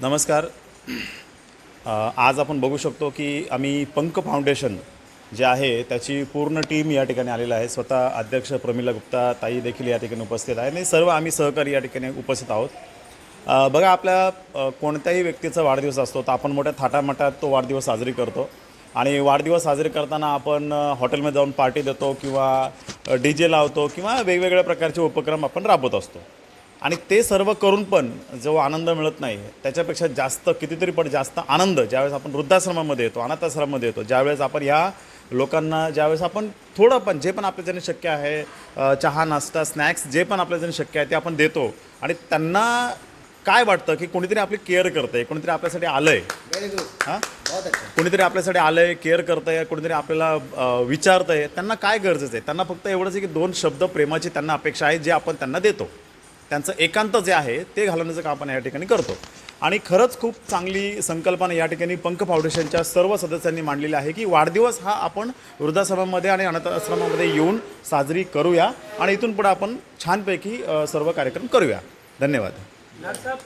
नमस्कार. आज आपण बघू शकतो की आम्ही पंख फाउंडेशन जे आहे त्याची पूर्ण टीम या ठिकाणी आलेला आहे. स्वतः अध्यक्ष प्रमिला गुप्ता ताई देखील या ठिकाणी उपस्थित आहे आणि सर्व आम्ही सहकारी या ठिकाणी उपस्थित आहोत. बघा, आपल्या कोणत्याही व्यक्तीचा वाढदिवस असतो तर आपण मोठ्या थाटामाटात तो वाढदिवस साजरी करतो आणि वाढदिवस साजरे करताना आपण हॉटेलमध्ये जाऊन पार्टी देतो किंवा DJ लावतो किंवा वेगवेगळ्या प्रकारचे उपक्रम आपण राबवत असतो आणि ते सर्व करून पण जो आनंद मिळत नाही त्याच्यापेक्षा जास्त कितीतरी पण जास्त आनंद ज्यावेळेस आपण वृद्धाश्रमामध्ये येतो, अनाथाश्रमामध्ये येतो, ज्यावेळेस आपण ह्या लोकांना ज्यावेळेस आपण थोडं पण जे पण आपल्याच्याने शक्य आहे, चहा नाश्ता स्नॅक्स जे पण आपल्याच्याने शक्य आहे ते आपण देतो आणि त्यांना काय वाटतं की कोणीतरी आपली केअर करतं आहे, कोणीतरी आपल्यासाठी आलं आहे. Very good. हां, बहुत अच्छा. कोणीतरी आपल्यासाठी आलं आहे, केअर करतं आहे, कोणीतरी आपल्याला विचारतं आहे. त्यांना काय गरजेचं आहे? त्यांना फक्त एवढंच आहे की 2 शब्द प्रेमाची त्यांना अपेक्षा आहे जे आपण त्यांना देतो. त्यांचं एकांत जे आहे ते घालवण्याचं काम आपण या ठिकाणी करतो आणि खरंच खूप चांगली संकल्पना या ठिकाणी पंख फाउंडेशनच्या सर्व सदस्यांनी मांडलेली आहे की वाढदिवस हा आपण वृद्धाश्रमामध्ये आणि अनाथाश्रमामध्ये येऊन साजरी करूया आणि इथून पुढे आपण छानपैकी सर्व कार्यक्रम करूया. धन्यवाद. डॉक्टर साहब,